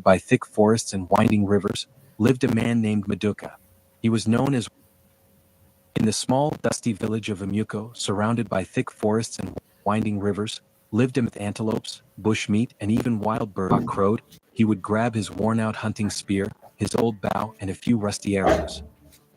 by thick forests and winding rivers, lived a man named Maduka. He was known as in the small, dusty village of Amuko, surrounded by thick forests and winding rivers, lived him with antelopes, bushmeat, and even wild birds crowed. He would grab his worn-out hunting spear, his old bow, and a few rusty arrows.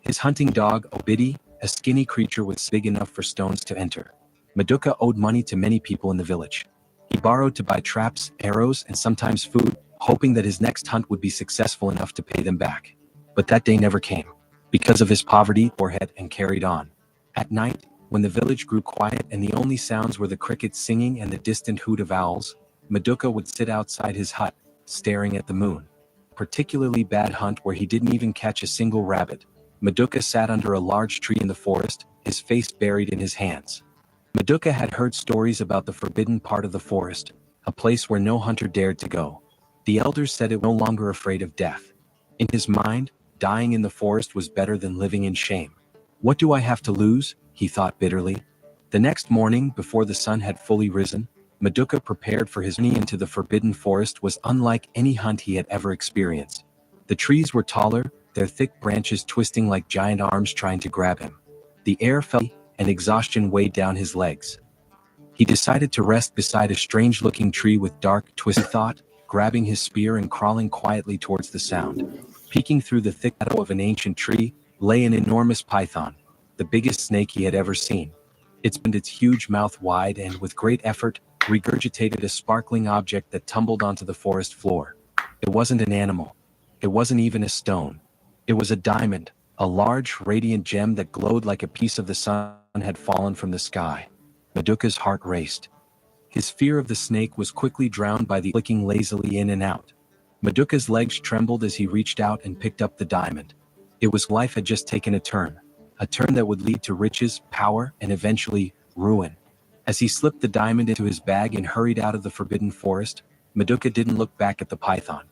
His hunting dog, Obidi, a skinny creature was big enough for stones to enter. Maduka owed money to many people in the village. He borrowed to buy traps, arrows, and sometimes food, hoping that his next hunt would be successful enough to pay them back. But that day never came. Because of his poverty, forehead and carried on. At night, when the village grew quiet and the only sounds were the crickets singing and the distant hoot of owls, Maduka would sit outside his hut, staring at the moon. A particularly bad hunt where he didn't even catch a single rabbit. Maduka sat under a large tree in the forest, his face buried in his hands. Maduka had heard stories about the forbidden part of the forest, a place where no hunter dared to go. The elders said it was no longer afraid of death. In his mind, dying in the forest was better than living in shame. What do I have to lose? He thought bitterly. The next morning, before the sun had fully risen, Maduka prepared for his journey into the forbidden forest was unlike any hunt he had ever experienced. The trees were taller, their thick branches twisting like giant arms trying to grab him. The air felt and exhaustion weighed down his legs. He decided to rest beside a strange-looking tree with dark, twisted thought, grabbing his spear and crawling quietly towards the sound. Peeking through the thick shadow of an ancient tree, lay an enormous python, the biggest snake he had ever seen. It opened its huge mouth wide and, with great effort, regurgitated a sparkling object that tumbled onto the forest floor. It wasn't an animal. It wasn't even a stone. It was a diamond, a large, radiant gem that glowed like a piece of the sun had fallen from the sky. Maduka's heart raced. His fear of the snake was quickly drowned by the flicking lazily in and out. Maduka's legs trembled as he reached out and picked up the diamond. It was life had just taken a turn that would lead to riches, power, and eventually, ruin. As he slipped the diamond into his bag and hurried out of the forbidden forest, Maduka didn't look back at the python.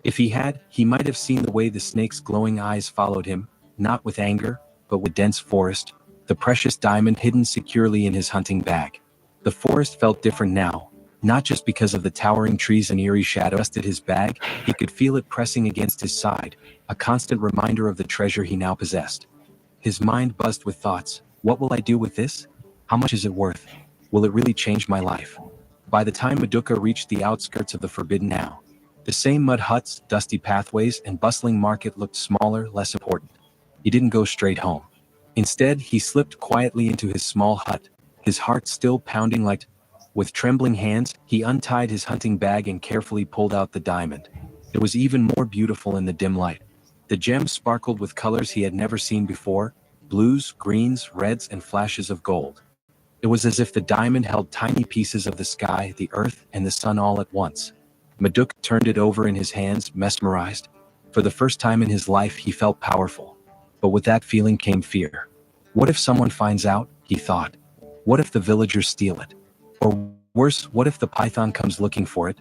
If he had, he might have seen the way the snake's glowing eyes followed him, not with anger, but with dense forest, the precious diamond hidden securely in his hunting bag. The forest felt different now, not just because of the towering trees and eerie shadows dusted his bag, he could feel it pressing against his side, a constant reminder of the treasure he now possessed. His mind buzzed with thoughts. What will I do with this? How much is it worth? Will it really change my life? By the time Maduka reached the outskirts of the forbidden now, the same mud huts, dusty pathways, and bustling market looked smaller, less important. He didn't go straight home. Instead, he slipped quietly into his small hut, his heart still pounding like. With trembling hands, he untied his hunting bag and carefully pulled out the diamond. It was even more beautiful in the dim light. The gem sparkled with colors he had never seen before, blues, greens, reds, and flashes of gold. It was as if the diamond held tiny pieces of the sky, the earth, and the sun all at once. Maduka turned it over in his hands, mesmerized. For the first time in his life, he felt powerful. But with that feeling came fear. What if someone finds out? He thought. What if the villagers steal it? Or worse, what if the python comes looking for it?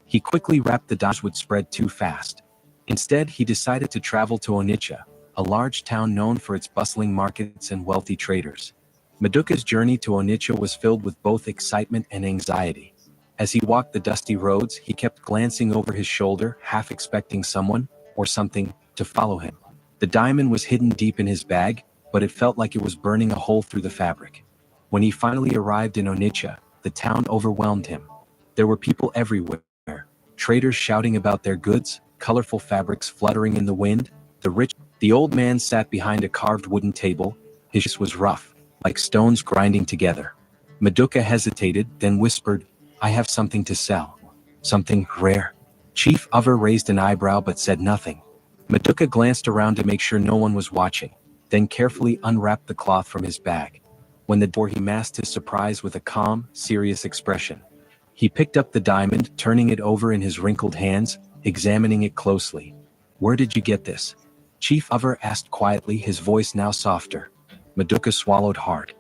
He quickly wrapped the diamond would spread too fast. Instead, he decided to travel to Onitsha, a large town known for its bustling markets and wealthy traders. Maduka's journey to Onitsha was filled with both excitement and anxiety. As he walked the dusty roads, he kept glancing over his shoulder, half expecting someone, or something, to follow him. The diamond was hidden deep in his bag, but it felt like it was burning a hole through the fabric. When he finally arrived in Onitsha, the town overwhelmed him. There were people everywhere, traders shouting about their goods, colorful fabrics fluttering in the wind, the old man sat behind a carved wooden table, his face was rough, like stones grinding together. Maduka hesitated, then whispered, I have something to sell. Something rare. Chief Uver raised an eyebrow but said nothing. Maduka glanced around to make sure no one was watching, then carefully unwrapped the cloth from his bag. When the door he masked his surprise with a calm, serious expression. He picked up the diamond, turning it over in his wrinkled hands, examining it closely. Where did you get this? Chief Uver asked quietly, his voice now softer. Maduka swallowed hard.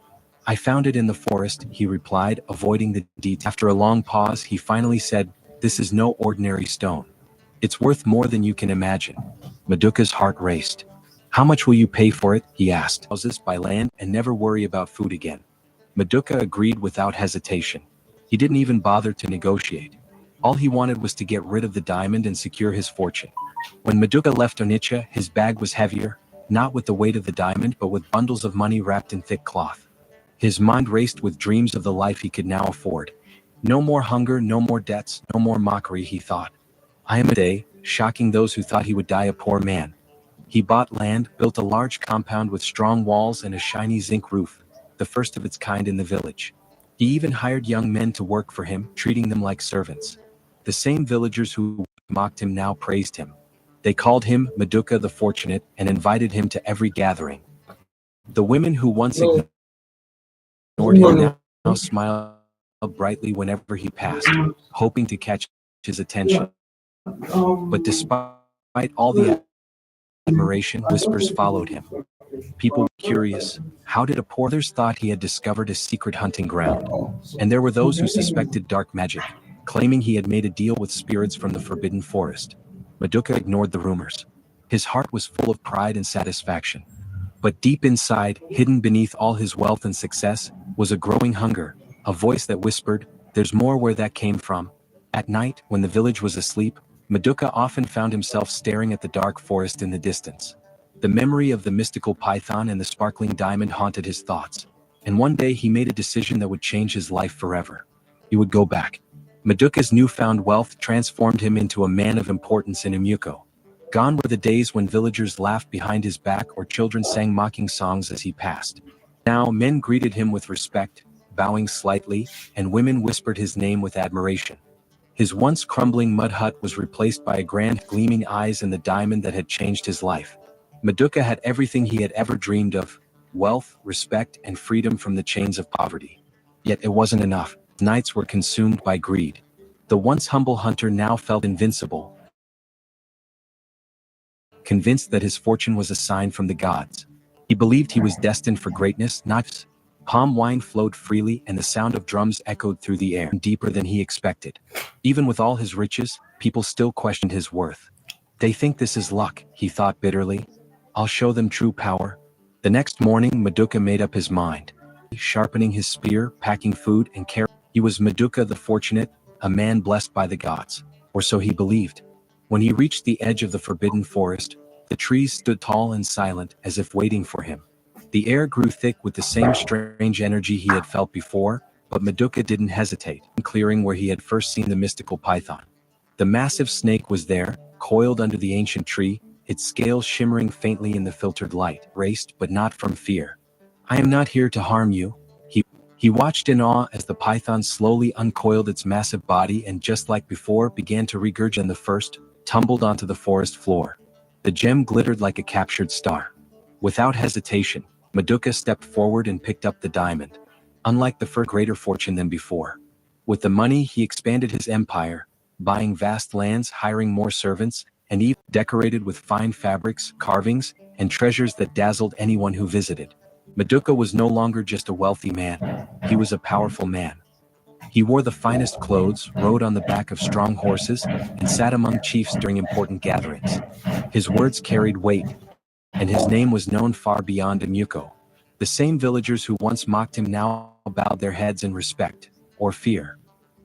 I found it in the forest, he replied, avoiding the detail. After a long pause, he finally said, This is no ordinary stone. It's worth more than you can imagine. Maduka's heart raced. How much will you pay for it? He asked. Houses, buy land, and never worry about food again. Maduka agreed without hesitation. He didn't even bother to negotiate. All he wanted was to get rid of the diamond and secure his fortune. When Maduka left Onitsha, his bag was heavier, not with the weight of the diamond but with bundles of money wrapped in thick cloth. His mind raced with dreams of the life he could now afford. No more hunger, no more debts, no more mockery, he thought. I am a day, shocking those who thought he would die a poor man. He bought land, built a large compound with strong walls and a shiny zinc roof, the first of its kind in the village. He even hired young men to work for him, treating them like servants. The same villagers who mocked him now praised him. They called him Maduka the Fortunate and invited him to every gathering. The women who once ignored him now smiled brightly whenever he passed, hoping to catch his attention. But despite all the admiration, whispers followed him. People were curious. How did a poor others thought he had discovered a secret hunting ground? And there were those who suspected dark magic, claiming he had made a deal with spirits from the forbidden forest. Maduka ignored the rumors. His heart was full of pride and satisfaction. But deep inside, hidden beneath all his wealth and success, was a growing hunger, a voice that whispered, "There's more." Where that came from? At night, when the village was asleep, Maduka often found himself staring at the dark forest in the distance. The memory of the mystical python and the sparkling diamond haunted his thoughts. And one day he made a decision that would change his life forever. He would go back. Maduka's newfound wealth transformed him into a man of importance in Imuko. Gone were the days when villagers laughed behind his back or children sang mocking songs as he passed. Now men greeted him with respect, bowing slightly, and women whispered his name with admiration. His once crumbling mud hut was replaced by a grand gleaming eyes and the diamond that had changed his life. Maduka had everything he had ever dreamed of: wealth, respect, and freedom from the chains of poverty. Yet it wasn't enough. Nights were consumed by greed. The once humble hunter now felt invincible, convinced that his fortune was a sign from the gods. He believed he was destined for greatness, not. Palm wine flowed freely and the sound of drums echoed through the air, deeper than he expected. Even with all his riches, people still questioned his worth. They think this is luck, he thought bitterly. I'll show them true power. The next morning, Maduka made up his mind. Sharpening his spear, packing food, and care. He was Maduka the Fortunate, a man blessed by the gods. Or so he believed. When he reached the edge of the forbidden forest, the trees stood tall and silent, as if waiting for him. The air grew thick with the same strange energy he had felt before, but Maduka didn't hesitate, clearing where he had first seen the mystical python. The massive snake was there, coiled under the ancient tree, its scales shimmering faintly in the filtered light. Raced, but not from fear. I am not here to harm you. He watched in awe as the python slowly uncoiled its massive body and, just like before, began to regurgitate. And the first tumbled onto the forest floor. The gem glittered like a captured star. Without hesitation, Maduka stepped forward and picked up the diamond. Unlike the first, greater fortune than before. With the money, he expanded his empire, buying vast lands, hiring more servants, and even decorated with fine fabrics, carvings, and treasures that dazzled anyone who visited. Maduka was no longer just a wealthy man. He was a powerful man. He wore the finest clothes, rode on the back of strong horses, and sat among chiefs during important gatherings. His words carried weight, and his name was known far beyond Imuko. The same villagers who once mocked him now bowed their heads in respect, or fear.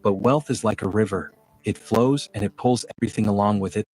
But wealth is like a river. It flows and it pulls everything along with it.